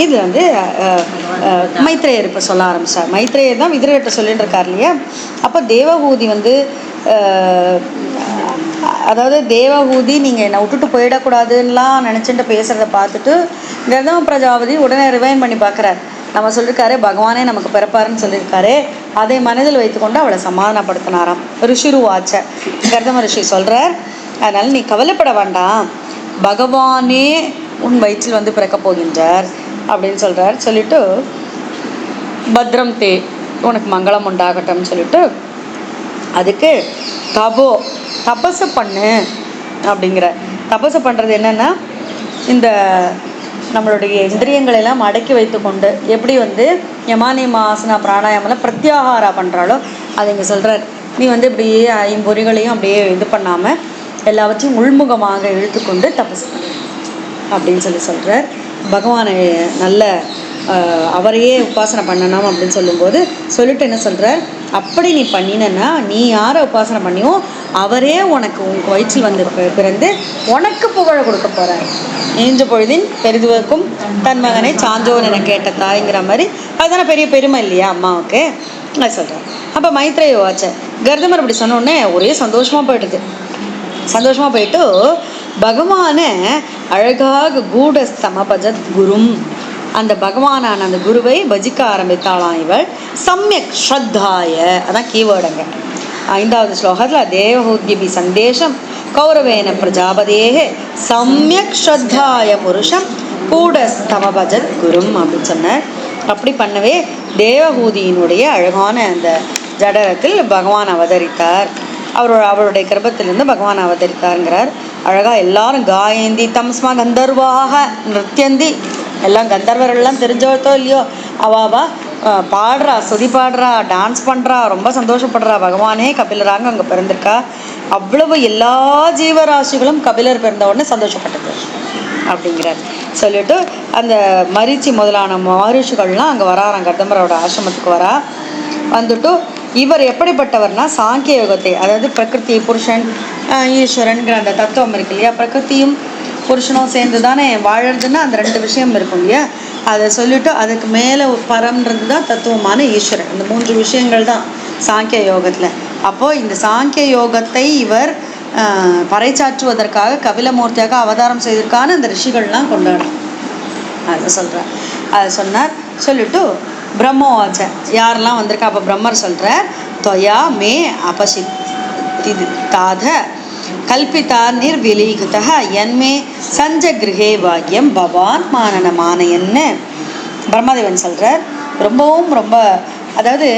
இது வந்து மைத்ரேயர் இப்போ சொல்ல ஆரம்பிச்சார். மைத்ரேயர் தான் விதுரர்கிட்ட சொல்லிட்டு இருக்கார் இல்லையா. அப்போ தேவஹூதி வந்து அதாவது தேவஹூதி நீங்கள் என்னை விட்டுட்டு போயிடக்கூடாதுன்னெலாம் நினச்சிட்டு பேசுகிறத பார்த்துட்டு கர்தம பிரஜாபதி உடனே ரிவைன் பண்ணி பார்க்குறார். நம்ம சொல்லியிருக்காரு பகவானே நமக்கு பிறப்பாருன்னு சொல்லியிருக்காரு. அதை மனதில் வைத்துக்கொண்டு அவளை சமாதானப்படுத்தினாராம். ரிஷிருவாச்ச கர்தம ரிஷி சொல்கிறார், அதனால் நீ கவலைப்பட வேண்டாம், பகவானே உன் வயிற்றில் வந்து பிறக்க போகின்றார் அப்படின்னு சொல்கிறார். சொல்லிவிட்டு பத்ரம் தே உனக்கு மங்களம் உண்டாகட்டும்னு சொல்லிவிட்டு அதுக்கு தபசு பண்ணு அப்படிங்கிற. தபசு பண்ணுறது என்னென்னா, இந்த நம்மளுடைய இந்திரியங்களெல்லாம் அடக்கி வைத்து கொண்டு எப்படி வந்து யமானியம ஆசனா பிராணாயாமெல்லாம் பிரத்யாகாரா பண்ணுறாளோ அதை இங்கே சொல்கிறார். நீ வந்து இப்படியே ஐம்பொறிகளையும் அப்படியே இது பண்ணாமல் எல்லாவற்றையும் உள்முகமாக இழுத்துக்கொண்டு தபசு பண்ணு அப்படின்னு சொல்கிறார். பகவானை நல்ல அவரையே உபாசனை பண்ணணும் அப்படின்னு சொல்லும்போது சொல்லிட்டு என்ன சொல்கிறார், அப்படி நீ பண்ணினா நீ யாரை உபாசனை பண்ணியோ அவரே உனக்கு உன் வயிற்றில் வந்து பிறந்து உனக்கு புகழ கொடுக்க போகிறார். ஈன்ற பொழுதின் பெரிதுவக்கும் தன் மகனை சான்றோன் என கேட்ட தாய்ங்கிற மாதிரி அதுதானே பெரிய பெருமை இல்லையா அம்மாவுக்கு, அது சொல்கிறார். அப்போ மைத்ரேய வாச்ச கர்தமர் அப்படி சொன்னோடனே ஒரே சந்தோஷமாக போயிட்டு பகவானை அழகாக கூட சமபஜத் குரும், அந்த பகவானான அந்த குருவை பஜிக்க ஆரம்பித்தாளாம் இவள். சம்யக் ஸ்ரத்தாய, அதான் கீவேர்டுங்க 5வது ஸ்லோகத்தில் தேவஹூத்யபி சந்தேஷம் கௌரவேன பிரஜாபதேகே சம்யக் ஸ்ரத்தாய புருஷம் கூட சமபஜத் குரும் அப்படின்னு சொன்னார். அப்படி பண்ணவே தேவஹூதியினுடைய அழகான அந்த ஜடரத்தில் பகவான் அவதரித்தார். அவளுடைய கர்ப்பத்திலிருந்து பகவான் அவதரித்தாருங்கிறார். அழகாக எல்லாரும் காயந்தி தம்ஸ்மா கந்தர்வாக நிருத்தியந்தி, எல்லாம் கந்தர்வர்கள்லாம் தெரிஞ்சவத்தோ இல்லையோ அவாவா பாடுறா, சுதி பாடுறா, டான்ஸ் பண்ணுறா, ரொம்ப சந்தோஷப்படுறா. பகவானே கபிலராங்க அங்கே பிறந்திருக்கா. அவ்வளவு எல்லா ஜீவராசிகளும் கபிலர் பிறந்த உடனே சந்தோஷப்பட்டது அப்படிங்கிறார். சொல்லிட்டு அந்த மரீச்சி முதலான மகரிஷிகள்லாம் அங்கே வராறாங்க, கர்தமரோட ஆசிரமத்துக்கு வந்துட்டு இவர் எப்படிப்பட்டவர்னா சாங்கிய யோகத்தை, அதாவது பிரகிருதி புருஷன் ஈஸ்வரன்கிற அந்த தத்துவம் இருக்கு இல்லையா, பிரகிருத்தியும் புருஷனும் சேர்ந்து தானே வாழறதுன்னா அந்த 2 விஷயம் இருக்கும் இல்லையா, அதை சொல்லிவிட்டு அதுக்கு மேலே பரம்ன்றது தான் தத்துவமான ஈஸ்வரன். இந்த 3 விஷயங்கள் தான் சாங்கிய யோகத்தில். அப்போது இந்த சாங்கிய யோகத்தை இவர் பறைச்சாற்றுவதற்காக கபிலமூர்த்தியாக அவதாரம் செய்திருக்கான அந்த ரிஷிகள்லாம் கொண்டாடும் அதை சொல்கிறார். அதை சொன்னார். சொல்லிவிட்டு பிரம்மோவாச்ச யாரெல்லாம் வந்திருக்கா. அப்போ பிரம்மர் சொல்கிறார், தொயா மே அபசித்தாத கல்பிதா நிர்விலீகிதா என்மே சஞ்ச கிரகே பாக்யம் பவான் மானனமானயன்னு பிரம்மதேவன் சொல்கிறார். ரொம்ப அதாவது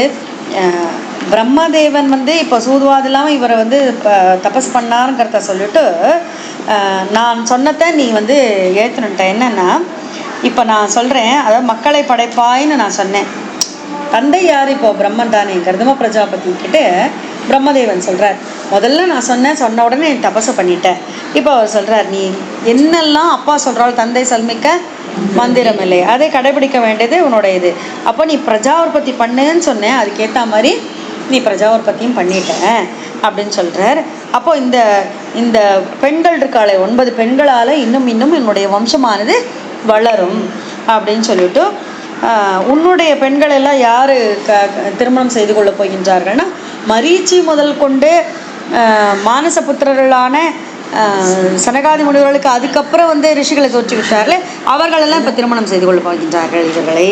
பிரம்மதேவன் வந்து இப்போ சூதுவாது இல்லாமல் இவரை வந்து தபஸ் பண்ணாருங்கிறத சொல்லிட்டு நான் சொன்னதை நீ வந்து ஏற்றுனுட்ட. என்னென்னா இப்போ நான் சொல்கிறேன், அதாவது மக்களை படைப்பாயின்னு நான் சொன்னேன். தந்தை யார்? இப்போ பிரம்மன் தானே. கர்தம பிரஜாபதி கிட்ட பிரம்மதேவன் சொல்கிறார், முதல்ல நான் சொன்ன உடனே நீ தபசு பண்ணிட்டேன். இப்போ அவர் சொல்கிறார், நீ என்னெல்லாம் அப்பா சொல்கிறாள் தந்தை சல்மிக்க மந்திரம் இல்லை, அதை கடைபிடிக்க வேண்டியது உன்னோட இது. அப்போ நீ பிரஜா உற்பத்தி பண்ணுன்னு சொன்னேன், அதுக்கேற்ற மாதிரி நீ பிரஜா உற்பத்தியும் பண்ணிட்டேன் அப்படின்னு சொல்கிறார். அப்போது இந்த பெண்கள் இருக்காளே 9 பெண்களால் இன்னும் என்னுடைய வம்சமானது வளரும் அப்படின்னு சொல்லிட்டு, உன்னுடைய பெண்கள் எல்லாம் யார் திருமணம் செய்து கொள்ள போகின்றார்கள்னா மரீச்சி முதல் கொண்டு மானச புத்திரர்களான சனகாதி முனிவர்களுக்கு அதுக்கப்புறம் வந்து ரிஷிகளை தோற்றுவிட்டார்களே அவர்களெல்லாம் இப்போ திருமணம் செய்து கொள்ள போகின்றார்கள் இவர்களை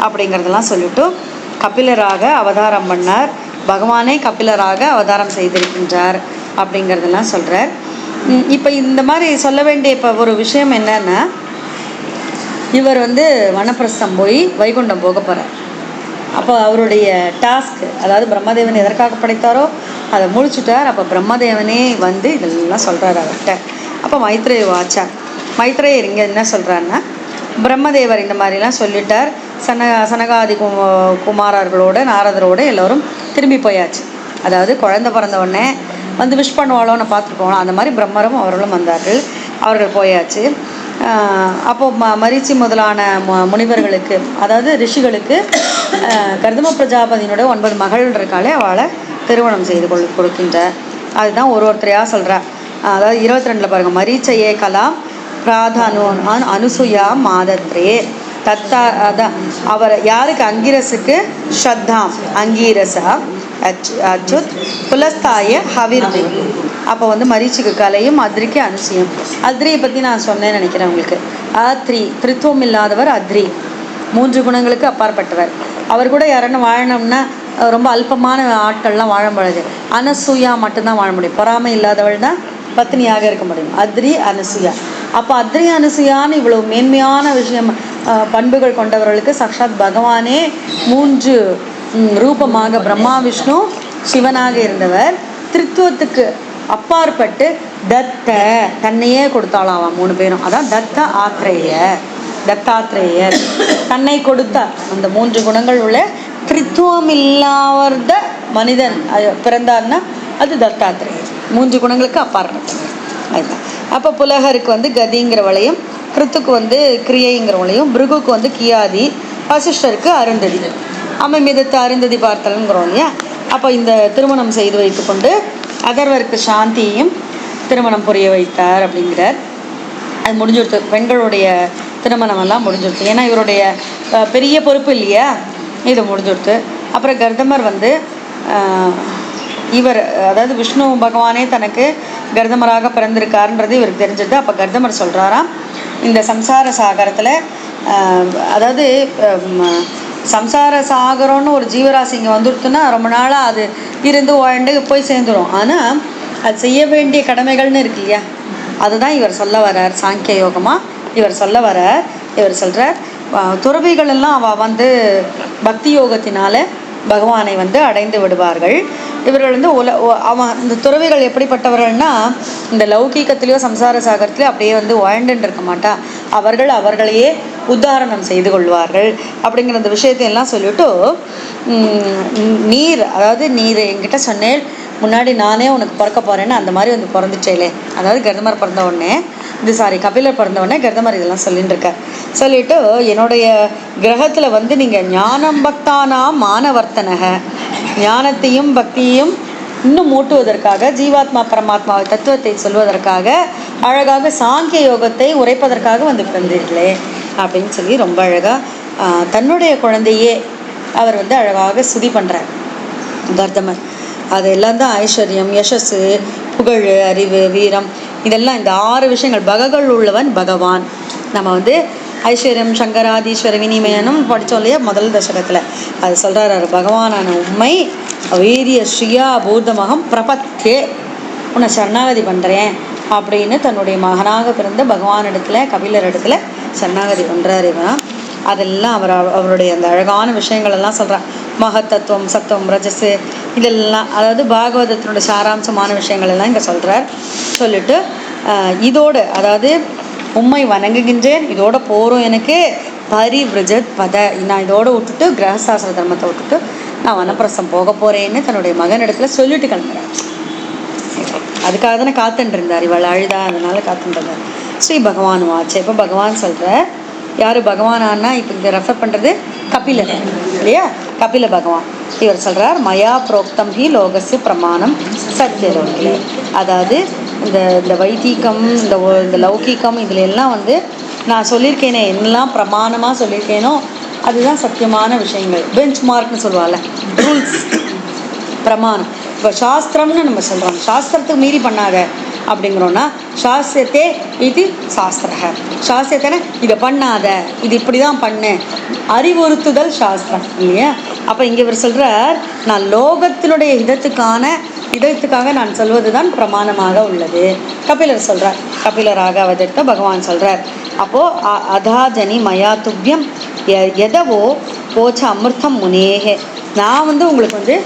அப்படிங்கிறதெல்லாம் சொல்லிவிட்டு கபிலராக அவதாரம் பண்ணார். பகவானே கபிலராக அவதாரம் செய்திருக்கின்றார் அப்படிங்கிறதெல்லாம் சொல்கிறார். இப்போ இந்த மாதிரி சொல்ல வேண்டிய இப்போ ஒரு விஷயம் என்னன்னா, இவர் வந்து வனப்பிரஸ்தம் போய் வைகுண்டம் போக போகிறார். அப்போ அவருடைய டாஸ்க், அதாவது பிரம்மதேவன் எதற்காக படைத்தாரோ அதை முடிச்சுட்டார். அப்போ பிரம்மதேவனே வந்து இதெல்லாம் சொல்கிறார் அவர்கிட்ட. அப்போ மைத்ரேயர் இங்கே என்ன சொல்கிறாருன்னா, பிரம்மதேவர் இந்த மாதிரிலாம் சொல்லிட்டார். சனகாதி குமாரர்களோட நாரதரோடு எல்லோரும் திரும்பி போயாச்சு. அதாவது குழந்தை பிறந்த உடனே வந்து விஷ் பண்ணுவாளோன்னு பார்த்துருக்கோம், அந்த மாதிரி பிரம்மரும் அவர்களும் வந்தார்கள். அவர்கள் போயாச்சு. அப்போது மரீச்சி முதலான முனிவர்களுக்கு, அதாவது ரிஷிகளுக்கு கர்தம பிரஜாபதியினுடைய 9 மகள் இருக்காளே அவளை திருமணம் செய்து கொடுக்கின்றார். அதுதான் ஒருத்தரையாக சொல்கிறார். அதாவது 22 பாருங்கள், மரீச்சையே கலாம் ராதானு அனுசுயா மாதத்ரே தத்தா. அதான் அவர் யாருக்கு? அங்கிரஸுக்கு ஸ்ரத்தாம் அங்கீரசா அச்சுத் புலஸ்தாய ஹவிர்பு. அப்போ வந்து மரீச்சிக்கு கலையும், அத்ரிக்கு அனுசியம். அத்ரியை பற்றி நான் சொன்னேன்னு நினைக்கிறேன் உங்களுக்கு. அத்ரி திரித்துவம் இல்லாதவர் அத்ரி, 3 குணங்களுக்கு அப்பாற்பட்டவர். அவர் கூட யாருன்னு வாழணும்னா ரொம்ப அல்பமான ஆட்கள்லாம் வாழ முடியாது. அனசூயா மட்டும்தான் வாழ முடியும். பொறாமை இல்லாதவள் தான் பத்னியாக இருக்க முடியும். அத்ரி அனசூயா. அப்போ அத்ரி அனசூயான்னு இவ்வளவு மேன்மையான விஷயம் பண்புகள் கொண்டவர்களுக்கு சாக்ஷாத் பகவானே 3 ரூபமாக பிரம்மா விஷ்ணு சிவனாக இருந்தவர் திருத்துவத்துக்கு அப்பாற்பட்டு தத்த தன்னையே கொடுத்தாளாம் 3 பேரும். அதான் தத்த தத்தாத்ரேயர் தன்னை கொடுத்தார். அந்த 3 குணங்கள் உள்ள திரித்துவம் இல்லாத மனிதன் பிறந்தார்னா அது தத்தாத்ரேயர். 3 குணங்களுக்கு அப்பாற்பட்டவர். அதுதான். அப்போ புலகருக்கு வந்து கதிங்கிறவளையும், கிருத்துக்கு வந்து கிரியைங்கிறவளையும், பிருகுக்கு வந்து கியாதி, வசிஷ்டருக்கு அருந்ததி, அமைமிதத்து அருந்ததி பார்த்தல்ங்கிறோம் இல்லையா. அப்போ இந்த திருமணம் செய்து வைத்து கொண்டு அதர்வருக்கு சாந்தியையும் திருமணம் புரிய வைத்தார் அப்படிங்கிறார். அது முடிஞ்சுடுத்து. பெண்களுடைய திருமணம் எல்லாம் முடிஞ்சுடுத்து. ஏன்னா இவருடைய பெரிய பொறுப்பு இல்லையா, இது முடிஞ்சுடுத்து. அப்புறம் கர்தமர் வந்து இவர் அதாவது விஷ்ணு பகவானே தனக்கு கர்தமராக பிறந்திருக்காருன்றது இவருக்கு தெரிஞ்சது. அப்போ கர்தமர் சொல்கிறாராம், இந்த சம்சார சாகரத்தில் அதாவது சம்சார சாகரம்னு ஒரு ஜீவராசி இங்கே வந்துடுத்துன்னா ரொம்ப நாளாக அது இருந்து வாழ்ந்து போய் சேர்ந்துடும். ஆனால் அது செய்ய வேண்டிய கடமைகள்னு இருக்கு இல்லையா, அதுதான் இவர் சொல்ல வர்றார். சாங்கிய யோகமாக இவர் சொல்ல வர்றார். இவர் சொல்கிறார், துறவிகள் எல்லாம் அவள் வந்து பக்தி யோகத்தினால பகவானை வந்து அடைந்து விடுவார்கள். இவர்கள் வந்து அவன் இந்த துறவிகள் எப்படிப்பட்டவர்கள்னா இந்த லௌகீகத்திலேயோ சம்சார சாகரத்திலேயோ அப்படியே வந்து வாழ்ந்துட்டு இருக்க மாட்டா, அவர்களையே உத்தாரணம் செய்து கொள்வார்கள் அப்படிங்கிற அந்த விஷயத்தையெல்லாம் சொல்லிவிட்டு நீர் அதாவது நீர் என்கிட்ட சொன்னேன் முன்னாடி நானே உனக்கு பிறக்க போகிறேன்னு அந்த மாதிரி வந்து பிறந்துட்டேலே. அதாவது கர்தமர் பிறந்த உடனே கபிலர் பிறந்த உடனே கர்தமர் இதெல்லாம் சொல்லிட்டு இருக்கார். சொல்லிட்டு என்னுடைய கிரகத்தில் வந்து நீங்கள் ஞானம் பக்தானா மானவர்த்தனக, ஞானத்தையும் பக்தியையும் இன்னும் மூட்டுவதற்காக, ஜீவாத்மா பரமாத்மா தத்துவத்தை சொல்வதற்காக, அழகாக சாங்கிய யோகத்தை உரைப்பதற்காக வந்து பிறந்தீர்களே அப்படின்னு சொல்லி ரொம்ப அழகாக தன்னுடைய குழந்தையே அவர் வந்து அழகாக சுதி பண்ணுறார் கர்தமர். அதெல்லாம் தான் ஐஸ்வர்யம், யசஸ், புகழ், அறிவு, வீரம், இதெல்லாம் இந்த 6 விஷயங்கள். பககள் உள்ளவன் பகவான். நம்ம வந்து ஐஸ்வர்யம் சங்கராதீஸ்வர வினிமயனும் படித்தோம் இல்லையா முதல் தசகத்தில். அது சொல்கிறார், பகவானான உண்மை வீரிய ஸ்ரீயா பூர்தமகம் பிரபத்தே, உன்னை சரணாகதி பண்ணுறேன் அப்படின்னு தன்னுடைய மகனாக பிறந்த பகவானிடத்தில் கபிலர் இடத்துல சரணாகதி பண்ணுறார் இவன். அதெல்லாம் அவருடைய அந்த அழகான விஷயங்கள் எல்லாம் சொல்கிறார். மகத்தத்துவம், சத்துவம், ரஜஸு, இதெல்லாம் அதாவது பாகவதத்தினுடைய சாராம்சமான விஷயங்கள் எல்லாம் இங்கே சொல்கிறார். சொல்லிட்டு இதோடு அதாவது உம்மை வணங்குகின்றேன், இதோட போகிறோம் எனக்கு பரிவிரஜத் பத, நான் இதோடு விட்டுட்டு கிரகசாஸ்திர தர்மத்தை விட்டுட்டு நான் வனப்பிரசம் போக போகிறேன்னு தன்னுடைய மகனிடத்துல சொல்லிட்டு கிளம்புறேன். அதுக்காக தானே காத்துட்டு இருந்தார், இவள் அழுதா அதனால காத்துட்டு இருந்தார். ஸ்ரீ பகவான் வாச்சு. இப்போ பகவான் சொல்கிற யார் பகவானான்னா இப்போ இங்கே ரெஃபர் பண்ணுறது கபிலர் இல்லையா, கபில பகவான். இவர் சொல்கிறார், மயா புரோக்தம் ஹி லோகஸ்ய பிரமாணம் சத்தியலோகிலே. அதாவது இந்த வைதீகம், இந்த லௌகீகம், இதில் எல்லாம் வந்து நான் சொல்லியிருக்கேனே, என்னெல்லாம் பிரமாணமாக சொல்லியிருக்கேனோ அதுதான் சத்தியமான விஷயங்கள். பெஞ்ச் மார்க்னு சொல்லுவாள், ரூல்ஸ், பிரமாணம். இப்போ சாஸ்திரம்னு நம்ம சொல்கிறோம், சாஸ்திரத்துக்கு மீறி பண்ணாத அப்படிங்கிறோன்னா சாஸ்திரத்தே இது சாஸ்திர, சாஸ்திரத்தை இதை பண்ணாத, இது இப்படி தான் பண்ணு, அறிவுறுத்துதல் சாஸ்திரம் இல்லையா. அப்போ இங்கே இவர் சொல்கிறார், நான் லோகத்தினுடைய இதத்துக்காக நான் சொல்வது தான் பிரமாணமாக உள்ளது. கபிலர் சொல்கிறார், கபிலராக அவதரித்த பகவான் சொல்கிறார். அப்போது அதாஜனி மயா துவ்யம் எதவோ போச்ச அமிர்தம் முனேகே, நான் வந்து உங்களுக்கு வந்து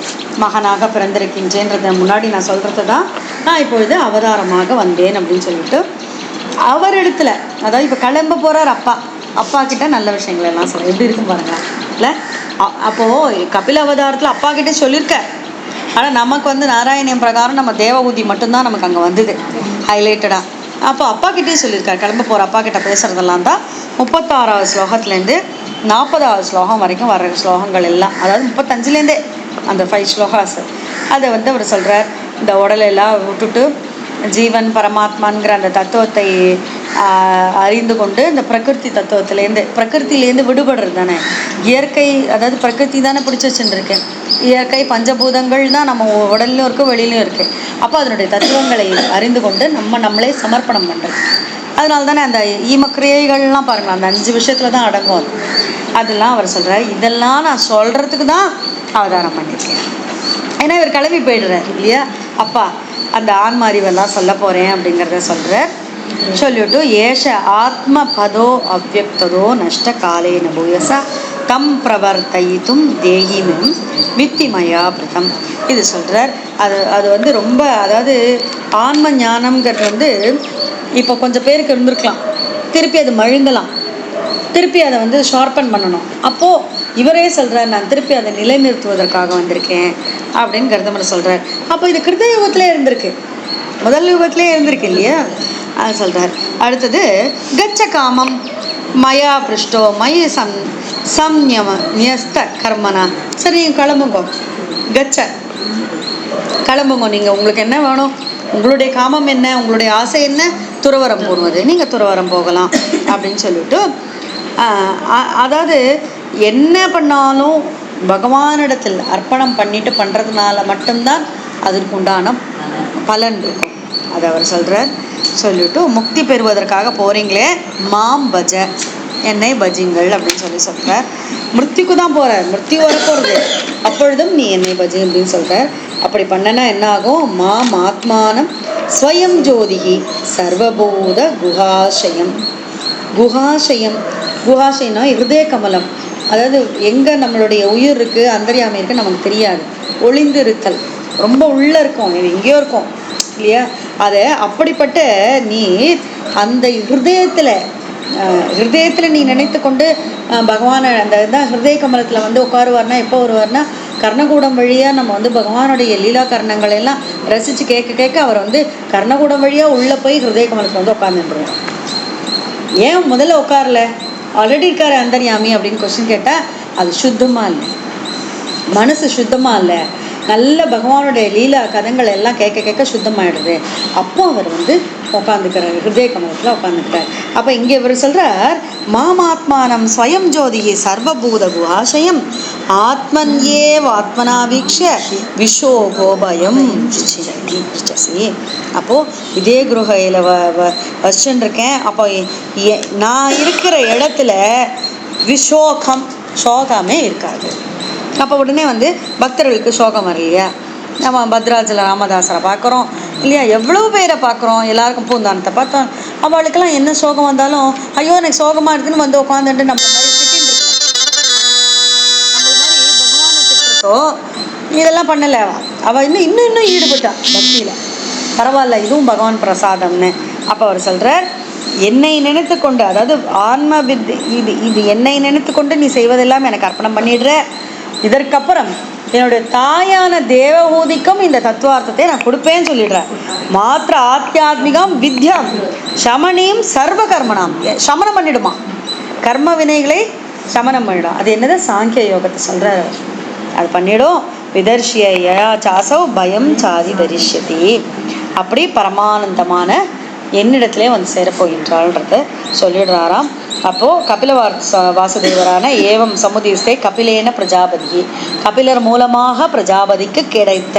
மகனாக பிறந்திருக்கின்றேன்றதை முன்னாடி நான் சொல்கிறது தான் நான் இப்பொழுது அவதாரமாக வந்தேன் அப்படின்னு சொல்லிட்டு அவர் இடத்துல, அதாவது இப்போ கிளம்ப போகிறார் அப்பா கிட்ட நல்ல விஷயங்கள் எல்லாம் சொல்ல எப்படி இருக்கும் பாருங்களேன் இல்லை. அப்போது கபில அவதாரத்தில் அப்பா கிட்டே சொல்லியிருக்க, ஆனால் நமக்கு வந்து நாராயணியம் பிரகாரம் நம்ம தேவபூதி மட்டும்தான் நமக்கு அங்கே வந்தது ஹைலைட்டடாக. அப்போ அப்பா கிட்டே சொல்லியிருக்கார், கிளம்ப போகிற அப்பா கிட்ட பேசுகிறதெல்லாம் தான் 36வது ஸ்லோகத்துலேருந்து 40வது ஸ்லோகம் வரைக்கும் வர்ற ஸ்லோகங்கள் எல்லாம், அதாவது 35லேருந்தே அந்த 5 ஸ்லோகாஸ் அதை வந்து அவர் சொல்கிறார். இந்த உடலெல்லாம் விட்டுட்டு ஜீவன் பரமாத்மாங்கிற அந்த தத்துவத்தை அறிந்து கொண்டு இந்த பிரகிருதி பிரகிருத்திலேருந்து விடுபடுறது தானே இயற்கை. அதாவது பிரகிருதி தானே பிடிச்சி வச்சுருக்கேன். இயற்கை பஞ்சபூதங்கள் தான் நம்ம உடல்லையும் இருக்குது, வெளியிலையும் இருக்குது. அப்போ அதனுடைய தத்துவங்களை அறிந்து கொண்டு நம்மளே சமர்ப்பணம் பண்ணுறது. அதனால தானே அந்த ஈமக்கிரியைகள்லாம் பாருங்களா, அந்த 5 விஷயத்தில் தான் அடங்கும். அதெல்லாம் அவர் சொல்கிறார், இதெல்லாம் நான் சொல்கிறதுக்கு தான் அவதாரம் பண்ணியிருக்கேன். ஏன்னா இவர் கிளம்பி போயிடுறார் இல்லையா, அப்பா அந்த ஆன்ம அறிவெல்லாம் சொல்ல போகிறேன் அப்படிங்கிறத சொல்கிறார். சொல்லிவிட்டு ஏஷ ஆத்ம பதோ அவ்வக்ததோ நஷ்ட காலேன பூயசா தம் பிரவர்த்தித்தும் தேகினும் வித்திமயா பிரதம். இது சொல்கிறார். அது வந்து ரொம்ப, அதாவது ஆன்ம ஞானம்ங்கிறது இப்போ கொஞ்சம் பேருக்கு இருந்திருக்கலாம், திருப்பி அது மழுங்கலாம், திருப்பி அதை வந்து ஷார்ப்பன் பண்ணணும். அப்போது இவரே சொல்கிறார், நான் திருப்பி அதை நிலைநிறுத்துவதற்காக வந்திருக்கேன் அப்படின்னு கருதமரை சொல்கிறார். அப்போ இது கிருத யுகத்திலே இருந்திருக்கு, முதல் யுகத்திலே இருந்திருக்கு இல்லையா, அது சொல்கிறார். அடுத்தது கச்ச காமம் மயா பிருஷ்டோ மய சம்யம நியஸ்த கர்மனா. சரி நீங்கள் கிளம்புங்கோ, கச்ச கிளம்புங்க, நீங்கள் உங்களுக்கு என்ன வேணும், உங்களுடைய காமம் என்ன, உங்களுடைய ஆசை என்ன, துறவரம் போடுவது, நீங்கள் துறவரம் போகலாம் அப்படின்னு சொல்லிவிட்டு, அதாவது என்ன பண்ணாலும் பகவானிடத்தில் அர்ப்பணம் பண்ணிட்டு பண்ணுறதுனால மட்டும்தான் அதற்கு உண்டான பலன் இருக்கும். அதை அவர் சொல்கிறார். சொல்லிவிட்டு முக்தி பெறுவதற்காக போகிறீங்களே மாம் பஜ, என்னை பஜிங்கள் அப்படின்னு சொல்கிறார். மிருத்யுக்கு தான் போகிறார், மிருத்யு வரப்போகிறது, அப்பொழுதும் நீ என்னை பஜி அப்படின்னு சொல்கிறார். அப்படி பண்ணனா என்ன ஆகும், மாம் ஆத்மானம் ஸ்வயம் ஜோதிகி சர்வபூத குஹாஷயம். குஹாஷயம்னா ஹிருதய கமலம், அதாவது எங்கே நம்மளுடைய உயிர் இருக்குது, அந்தர்யாமி இருக்குது நமக்கு தெரியாது, ஒளிந்து இருத்தல், ரொம்ப உள்ளே இருக்கும், எங்கேயோ இருக்கும் இல்லையா. அதை அப்படிப்பட்ட நீ அந்த ஹிருதயத்தில் நீ நினைத்து கொண்டு பகவானை, அந்த இதுதான் ஹிருதய கமலத்தில் வந்து உட்காருவார்னா எப்போ வருவார்னா, கர்ணகூடம் வழியாக நம்ம வந்து பகவானுடைய லீலா கர்ணங்கள் எல்லாம் ரசித்து கேட்க அவர் வந்து கர்ணகூடம் வழியாக உள்ளே போய் ஹிருதய கமலத்தில் வந்து உட்காந்துருவோம். ஏன் முதல்ல உட்காரல, ஆல்ரெடி இருக்காரு அந்தர்யாமி அப்படின்னு கொஸ்டின் கேட்டால் அது சுத்தமாக இல்லை, மனசு சுத்தமாக இல்லை, நல்ல பகவானுடைய லீலா கதங்கள் எல்லாம் கேட்க சுத்தமாயிடுது. அப்போ அவர் வந்து உட்காந்துக்கிறார், ஹிருதய கமலத்தில் உட்காந்துக்கிறார். அப்போ இங்கே இவர் சொல்கிறார், மாமாத்மானம் ஸ்வயம் ஜோதிகி சர்வபூத குஹாஷயம் ஆத்மன்யேவ ஆத்மனாவீக்ஷ விஷோகோபயம் சி. அப்போது இதே குருகையில் வச்சுருக்கேன். அப்போ நான் இருக்கிற இடத்துல சோகமே இருக்காது. அப்போ உடனே வந்து பக்தர்களுக்கு சோகம் வரலையா, நம்ம பத்ராஜல ராமதாசரை பார்க்குறோம் இல்லையா, எவ்வளோ பேரை பார்க்குறோம், எல்லாருக்கும் பூந்தானத்தை பார்த்தோம், அவளுக்கெல்லாம் என்ன சோகம் வந்தாலும் ஐயோ எனக்கு சோகமாக இருக்குதுன்னு வந்து உட்காந்துட்டு நம்ம மாதிரி திட்டின்னு இருக்கோம். இதெல்லாம் பண்ணலை, அவள் இன்னும் ஈடுபட்டான் பக்தியில், பரவாயில்ல இதுவும் பகவான் பிரசாதம்னு. அப்போ அவர் சொல்கிறார், என்னை நினைத்து கொண்டு, அதாவது ஆன்ம வித் இது என்னை நினைத்து கொண்டு நீ செய்வதெல்லாம் எனக்கு அர்ப்பணம் பண்ணிடுற, இதற்கப்புறம் என்னுடைய தாயான தேவஹூதிக்கும் இந்த தத்துவார்த்தத்தை நான் கொடுப்பேன்னு சொல்லிடுறேன். மாத்திர ஆத்தியாத்மிகம் வித்யாம் சமணியும் சர்வ கர்மனாம், சமனம் பண்ணிடுமா, கர்ம வினைகளை சமனம் பண்ணிடும். அது என்னது, சாங்கிய யோகத்தை சொல்கிறார், அது பண்ணிடும். விதர்ஷியா சாசவ் பயம் சாதி தரிஷ்யதி, அப்படி பரமானந்தமான என்னிடத்திலே வந்து சேரப்போகின்றாள்ன்றத சொல்லிடுறாராம். அப்போது கபில வாசுதேவரான ஏவம் சமுதீஸ்தே கபிலேன பிரஜாபதி, கபிலர் மூலமாக பிரஜாபதிக்கு கிடைத்த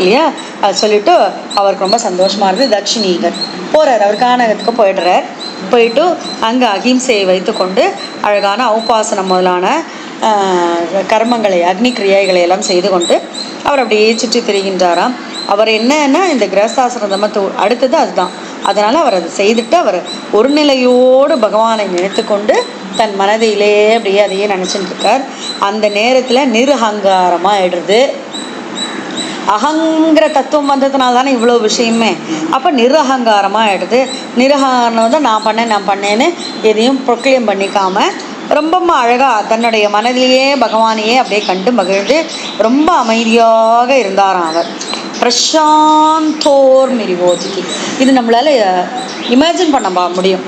இல்லையா, அது சொல்லிவிட்டு அவருக்கு ரொம்ப சந்தோஷமாக இருந்தது. தட்சிணீகர் போகிறார், அவர் கானகத்துக்கு போயிடுறார். போயிட்டு அங்கே அகிம்சையை வைத்து கொண்டு அழகான ஔபாசனம் முதலான கர்மங்களை அக்னி கிரியைகளை எல்லாம் செய்து கொண்டு அவர் அப்படியே சுற்றி திரிகின்றாராம். அவர் என்னன்னா இந்த கிரகஸ்தாசிரமத்தை அடுத்தது அதுதான். அதனால் அவர் அதை செய்துட்டு அவர் ஒரு நிலையோடு பகவானை நினைத்து கொண்டு தன் மனதிலே அப்படியே அதையே நினச்சிட்டு இருக்கார். அந்த நேரத்தில் நிருஹங்காரமாக ஆயிடுறது. அகங்கிற தத்துவம் வந்ததுனால தானே இவ்வளோ விஷயமே. அப்போ நிரகங்காரமாக ஆகிடுது. நிரகங்காரம் வந்து நான் பண்ணேன்னு எதையும் ப்ரொக்ளைம் பண்ணிக்காமல் ரொம்ப அழகாக தன்னுடைய மனதிலேயே பகவானையே அப்படியே கண்டு மகிழ்ந்து ரொம்ப அமைதியாக இருந்தாராம் அவர். பிரசாந்தோர் மிரிவோதிக்கு, இது நம்மளால் இமேஜின் பண்ண முடியும்.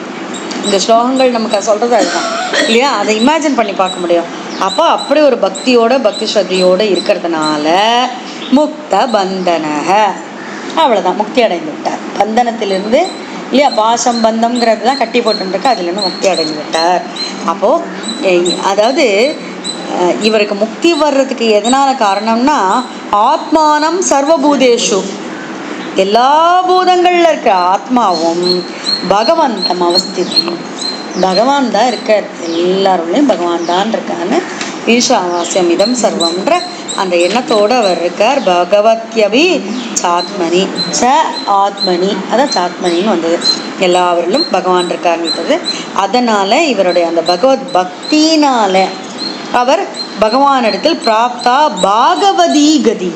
இந்த ஸ்லோகங்கள் நமக்கு சொல்கிறது அதுதான் இல்லையா, அதை இமேஜின் பண்ணி பார்க்க முடியும். அப்போ அப்படி ஒரு பக்தியோட பக்தி ஸ்ரத்தையோடு இருக்கிறதுனால முக்த பந்தனக, அவ்வளோதான், முக்தி அடைந்து விட்டார். பந்தனத்திலிருந்து இல்லையா, பாசம் பந்தம்ங்கிறது தான் கட்டி போட்டுருக்கு, அதுலேருந்து முக்தி அடைஞ்சு விட்டார். அப்போது அதாவது இவருக்கு முக்தி வர்றதுக்கு எதனால காரணம்னா, ஆத்மானம் சர்வபூதேஷு, எல்லா பூதங்களில் இருக்கிற ஆத்மாவும் பகவந்தம் அவஸ்திதம், பகவான் தான் இருக்கார், எல்லாருடையும் பகவான் தான் இருக்கான்னு ஈஷாவாஸ்யம் இதம் சர்வம்ன்ற அந்த எண்ணத்தோடு அவர் இருக்கார். பகவத்யபி சாத்மனி ச ஆத்மனி, அதான் சாத்மனின்னு வந்தது, எல்லாவரிலும் பகவான் இருக்காருன்றது. அதனால் இவருடைய அந்த பகவத் பக்தினால அவர் பகவானிடத்தில் பிராப்தா பாகவதி கதி.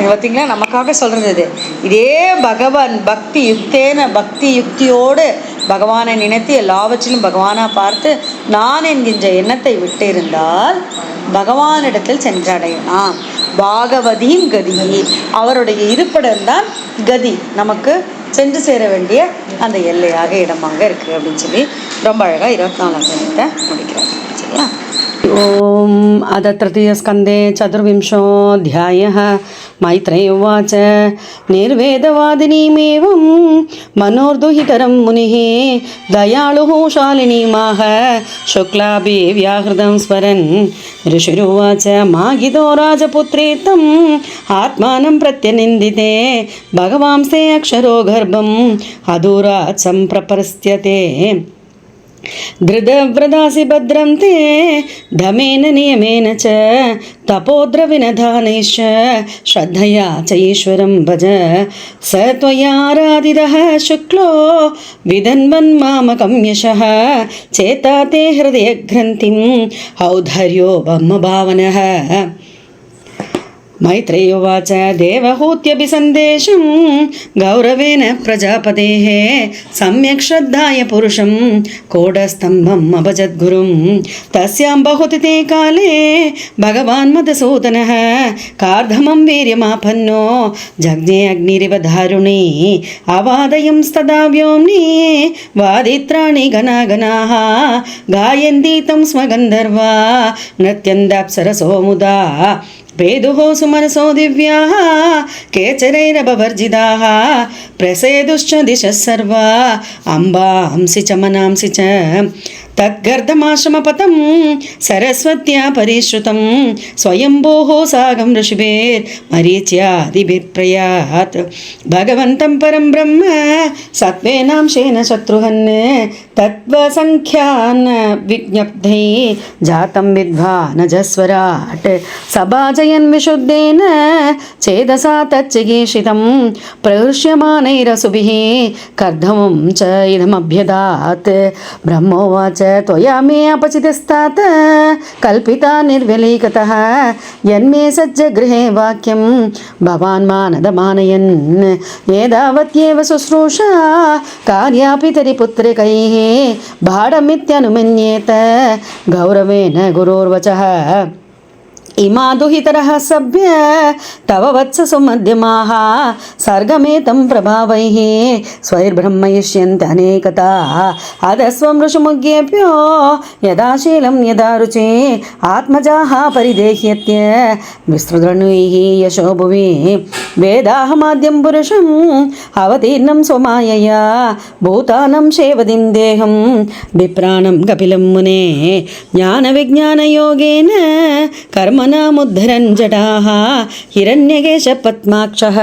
பார்த்தீங்களா, நமக்காக சொல்கிறது இதே பகவான் பக்தி யுக்தேன, பக்தி யுக்தியோடு பகவானை நினைத்து எல்லாவற்றிலும் பகவானாக பார்த்து நான் என்கின்ற எண்ணத்தை விட்டு இருந்தால் பகவானிடத்தில் சென்றடையலாம். பாகவதியும் கதி, அவருடைய இருப்பிடம்தான் கதி, நமக்கு சென்று சேர வேண்டிய அந்த எல்லையாக இடமாக இருக்குது அப்படின்னு சொல்லி ரொம்ப அழகாக 24ஆம் அத்தியாயத்தை முடிக்கிறார். சரியா? ओम अथ तृतीयस्कन्धे चतुर्विंशोऽध्यायः। मैत्रेय उवाच निर्वेदवादिनीमेवं मनोर्दुहितरं मुनिः दयालुः शालिनीमाह शुक्लाभि व्याहृतं स्मरन् ऋषिरुवाच मागितो राजपुत्रे तम् आत्मानं प्रत्यनिन्दिते भगवांस्ते अक्षरो गर्भम् अधूरात् सम्प्रपृस्त्यते गृधव्रदासि भद्रं ते धमेन नियमेन च तपोद्रविनधानैश्च श्रद्धया च ईश्वरं भज स त्वयाराधितः शुक्लो विधन्वन्मामकं यशः चेता ते हृदयग्रन्थिम् औद्धर्यो ब्रह्मभावनः। मैत्रेय उवाच देवहूत्यपि सन्देशं गौरवेण प्रजापतेः सम्यक् श्रद्धाय पुरुषं कोडस्तम्भम् अभजद्गुरुं तस्यां बहुतिते काले भगवान् मधुसूदनः कार्धमं वीर्यमापन्नो जज्ञे अग्निरिव दारुणी अवादयंस्तदा व्योम्नि वादित्राणि गणागणाः गायन्ति तं स्म गन्धर्वा नृत्यन्दाप्सरसो मुदा वेदुः सुमनसो दिव्याः केचरैरभवर्जिताः प्रसेदुश्च दिशः सर्वा अम्बांसि च मनांसि च तद्गर्धमाश्रमपथं सरस्वत्या परिश्रुतं स्वयंभोः सागं ऋषिभिर्मरीच्यादिभिर्प्रयात् भगवन्तं परं ब्रह्म सत्त्वेनांशेन शत्रुहन् तत्त्वसङ्ख्यान् विज्ञप्ति जातं विद्वानजस्वराट् सभाजयन् विशुद्धेन चेदसा तच्चिकीर्षितं प्रहृष्यमानैरसुभिः कर्धमं च इदमभ्यदात्। ब्रह्मोवाच त्वया मे अपचितस्तात कल्पिता निर्व्यलीकतः यन्मे सज्जगृहे वाक्यं भवान् मानदमानयन् एतावत्येव शुश्रूषा कार्यापि तरिपुत्रिकैः भाडमित्यनुमन्येत गौरवेण गुरोर्वचः। इमा दुहितरः सभ्य तव वत्ससु मध्यमाः सर्गमेतं प्रभावैः स्वैर्ब्रह्मयिष्यन्त अनेकता अधस्वं ऋषिमुग्येभ्यो यदा शीलं यदा रुचि आत्मजाः परिदेह्यत्य विस्तृतृणुैः यशो भुवि वेदाहमाद्यं पुरुषम् अवतीर्णं स्वमायया भूतानं शेवदिं देहं विप्राणं कपिलं मुने ज्ञानविज्ञानयोगेन कर्मणामुद्धरन् जटाः हिरण्यकेशपद्माक्षः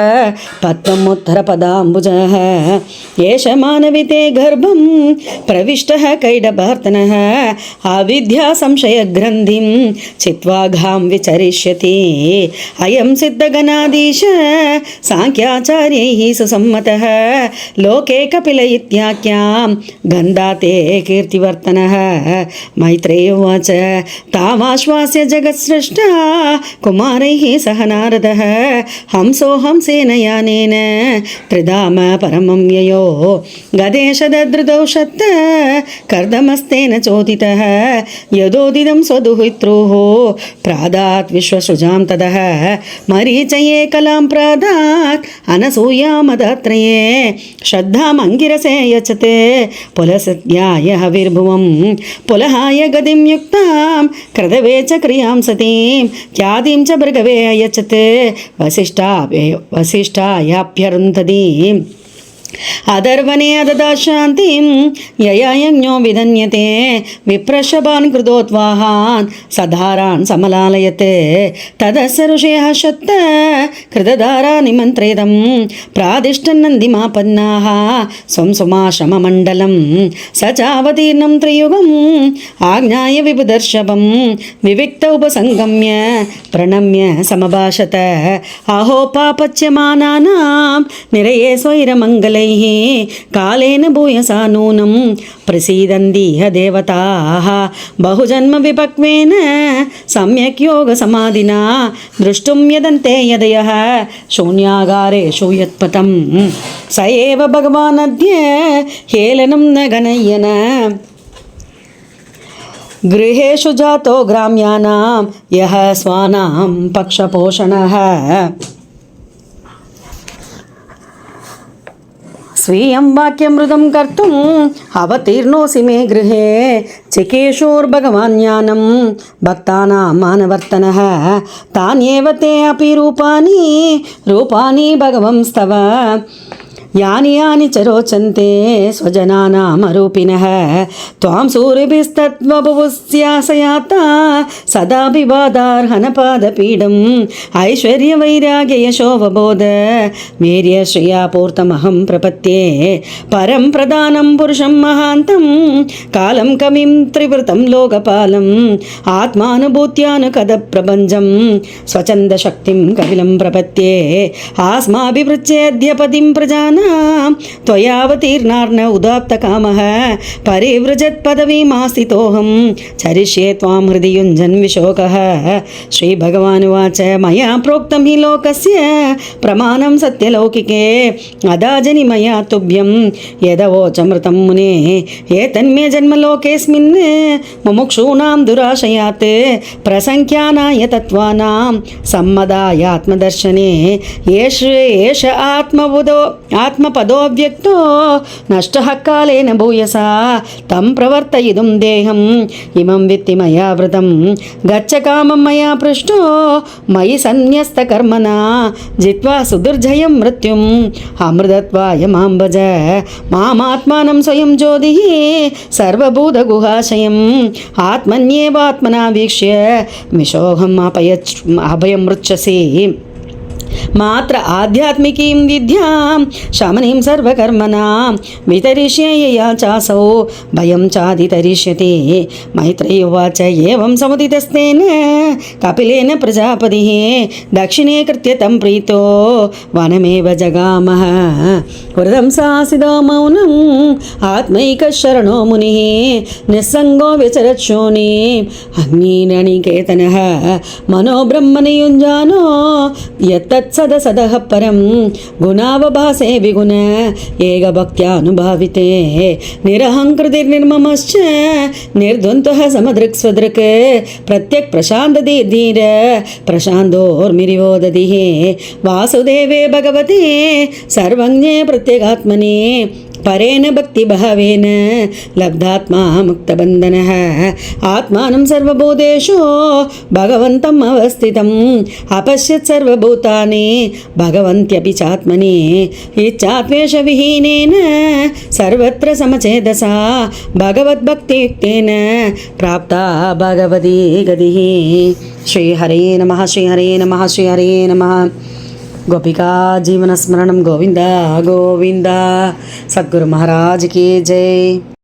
पद्ममुत्तरपदाम्बुजः एष मानविते गर्भं प्रविष्टः कैडभर्तनः अविद्यासंशयग्रन्थिं चित्वा घां विचरिष्यति अयं सिद्धगणाधीश साङ्ख्याचार्यैः सुसम्मतः लोके कपिल इत्याख्यां गन्धाते कीर्तिवर्तनः। मैत्रेय उवाच तामाश्वास्य जगत्सृष्टा कुमारैः सह नारदः हंसो हंसेनयानेन त्रिधाम परमं ययो गदेशदधृतौ शक्त कर्दमस्तेन चोदितः यदोदितं स्वदुहित्रोः प्रादात् विश्वसृजां ततः मरीचये कलां प्रादात् अनसूयामदात्रये श्रद्धामङ्गिरसे यचते पुलसत्याय हविर्भुवं पुलहाय गतिं युक्तां क्रदवे च क्रियां सतीं ख्यातिं च भृगवे अयचत् वसिष्ठायाभ्यरुन्धतीं अदर्वणे अददा शान्तिं यया यज्ञो विधन्यते विप्रशभान् कृतोत्वाहान् सधारान् समलालयते तदस्य ऋषयः शक्त कृतधारा निमन्त्रेदं प्रादिष्टन्नन्दिमापन्नाः स्वं सुमाश्रममण्डलं स चावतीर्णं त्रियुगम् आज्ञाय विबुदर्शभं विविक्त उपसङ्गम्य प्रणम्य समभाषत अहो पापच्यमानानां निरये स्वैरमङ्गलैः कालेन भूयसा नूनं प्रसीदन्तीह देवताः बहुजन्म विपक्वेन सम्यक् योगसमाधिना दृष्टुं यदन्ते यदयः शून्यागारेषु यत्पतं स एव भगवानद्य हेलनं न गणय्यन गृहेषु जातो ग्राम्याणां यः स्वानां पक्षपोषणः स्वीयं वाक्यमृतं कर्तुम् अवतीर्णोऽसि मे गृहे चिकेशोर्भगवान् ज्ञानं भक्तानां मानवर्तनः तान्येव ते अपि रूपाणि भगवंस्तव यानि यानि च रोचन्ते स्वजनानामरूपिणः त्वां सूरिभिस्तत्त्वभुवस्यासयाता सदा विवादार्हनपादपीडम् ऐश्वर्यवैराग्ययशोवबोध वीर्यश्रियापूर्तमहं प्रपत्ये परं प्रधानं पुरुषं महान्तं कालं कविं त्रिवृतं लोकपालम् आत्मानुभूत्यानुकदप्रपञ्चं स्वच्छन्दशक्तिं कपिलं प्रपत्ये आस्माभिवृच्येऽद्यपतिं प्रजानां त्वयावतीर्णार्न उदात्तकामः परिव्रजत्पदवीमास्थितोऽहं चरिष्ये त्वां हृदि युञ्जन् विशोकः श्रीभगवानुवाच मया प्रोक्तं हि लोकस्य प्रमाणं सत्यलौकिके अदाजनि मया तुभ्यं यदवोचमृतं मुने एतन्मे जन्मलोकेऽस्मिन् मुमुक्षूणां दुराशयात् प्रसङ्ख्यानाय तत्त्वानां सम्मदायात्मदर्शने एष आत्मपदोऽव्यक्तो नष्टः कालेन भूयसा तं प्रवर्तयितुं देहम् इमं वित्ति मया वृतं गच्छ कामं मया पृष्टो मयि सन्न्यस्तकर्मणा जित्वा सुदुर्जयं मृत्युम् अमृतत्वाय मां भज मामात्मानं स्वयं ज्योतिः सर्वभूतगुहाशयम् आत्मन्येवात्मना वीक्ष्य विशोऽहम् अभयं मृच्छसि मात्र आध्यात्मिकीं विद्यां शमनीं सर्वकर्मणां वितरिष्येयया चासौ भयं चाधितरिष्यति मैत्रेय उवाच एवं समुदितस्तेन कपिलेन प्रजापतिः दक्षिणे कृत्य तं प्रीतो वनमेव जगामः वृदं सासिदो मौनम् आत्मैकशरणो मुनिः निस्सङ्गो व्यचरच्छोनि अग्निरणिकेतनः मनोब्रह्मनियुञ्जानो यत्तत्सदसदः परं गुणावभासे विगुण एकभक्त्यानुभाविते निरहङ्कृतिर्निर्ममश्च निर्द्वन्द्वः समदृक् प्रत्यक् प्रशान्तधीर प्रशान्तोर्मिरिवो दधिः वासुदेवे भगवते सर्वज्ञे प्रत्यगात्मने परेण भक्तिभावेन लब्धात्मा मुक्तबन्धनः आत्मानं सर्वभूतेषु भगवन्तम् अवस्थितम् अपश्यत् सर्वभूतानि भगवन्त्यपि चात्मनि इच्छात्वेषविहीनेन सर्वत्र समचेतसा भगवद्भक्तियुक्तेन प्राप्ता भगवती गतिः श्रीहरे नमः श्रीहरे नमः श्रीहरे नमः गोपिका जीवन स्मरणं गोविंदा गोविंदा। सद्गुरु महाराज की जय।